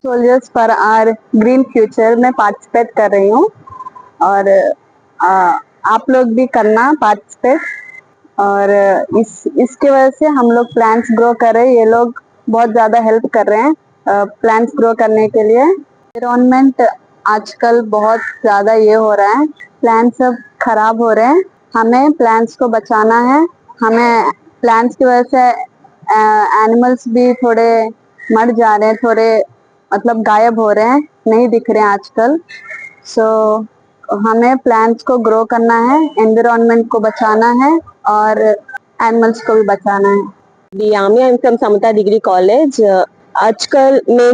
Soldiers for our green future में participate कर रही हूँ और आप लोग भी करना पार्टिसिपेट। और इसके वजह से हम लोग प्लांट्स ग्रो कर रहे हैं। ये लोग बहुत ज्यादा हेल्प कर रहे हैं प्लांट्स ग्रो करने के लिए। एनवायरमेंट आजकल बहुत ज्यादा ये हो रहा है, प्लांट्स सब खराब हो रहे हैं। हमें प्लांट्स को बचाना है। हमें प्लांट्स की वजह से एनिमल्स भी थोड़े मर जा रहे हैं, थोड़े मतलब गायब हो रहे हैं, नहीं दिख रहे हैं आजकल। सो हमें प्लांट्स को ग्रो करना है, एनवायरनमेंट को बचाना है और एनिमल्स को भी बचाना है। Yami I am from Samata degree college. आजकल मैं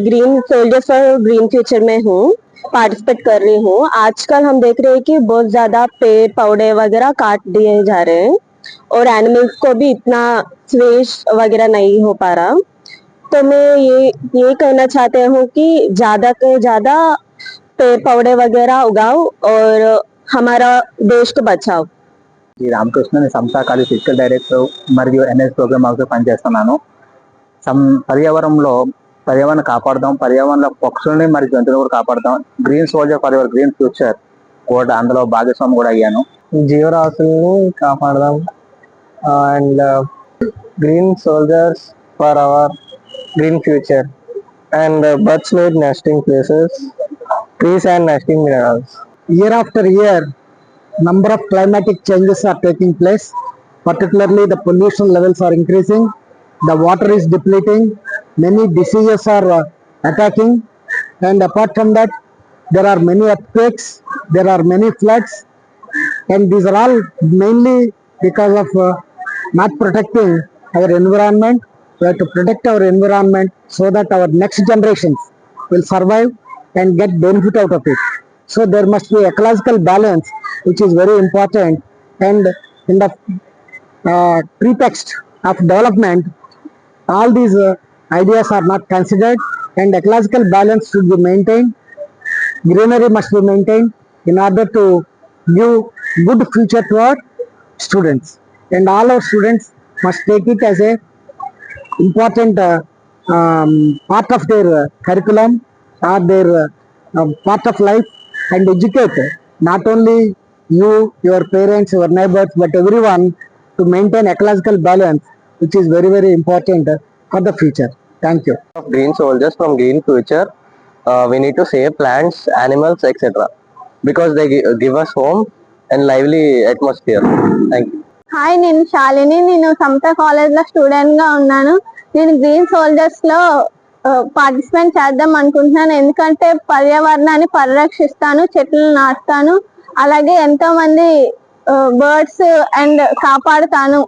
green soldier for green future में हूँ, पार्टिसिपेट कर रही हूँ। आजकल हम देख रहे हैं कि बहुत ज्यादा पेड़ पौधे वगैरह काट दिए जा रहे हैं और एनिमल्स को भी इतना स्पेस वगैरह नहीं हो पा रहा। तो मैं ये कहना चाहते हूँ कि ज्यादा से ज्यादा पेड़ पौधे वगैरह उगाओ और हमारा देश को बचाओ। రామకృష్ణ సంస్థ కాలేజ్ ఫిజికల్ డైరెక్టర్ మరియు ఎన్ఎస్ ప్రోగ్రామ్ ఆఫీసర్ పనిచేస్తున్నాను. పర్యావరణ కాపాడదాం, పర్యావరణ పక్షుల్ని మరియు జంతువులను కూడా కాపాడదాం. Green soldier for your green future కూడా అందులో భాగస్వామి కూడా అయ్యాను. జీవరాశుల్ని కాపాడదాం and green soldiers for our green future and birds need nesting places, trees and nesting minerals. Year after year, number of climatic changes are taking place. Particularly the pollution levels are increasing, the water is depleting, many diseases are attacking, and apart from that there are many earthquakes, there are many floods, and these are all mainly because of not protecting our environment. We have to protect our environment so that our next generations will survive and get benefit out of it. So there must be ecological balance, which is very important. And in the pretext of development, all these ideas are not considered, and ecological balance should be maintained. Greenery must be maintained in order to give good future to our students. And all our students must take it as a important part of their curriculum or their part of life, and educate not only you, your parents, your neighbors, but everyone to maintain ecological balance, which is very, very important for the future. Thank you. Green soldiers from green future, we need to save plants, animals, etc. because they give us home and lively atmosphere. Thank you. Hi, నేను శాలిని. నేను Samata college లో student గా ఉన్నాను. నేను green soldiers లో participate చేద్దాం అనుకుంటున్నాను. ఎందుకంటే పర్యావరణాన్ని పరిరక్షిస్తాను, చెట్లు నాటుతాను, అలాగే ఎంతో మంది బర్డ్స్ అండ్ కాపాడుతాను.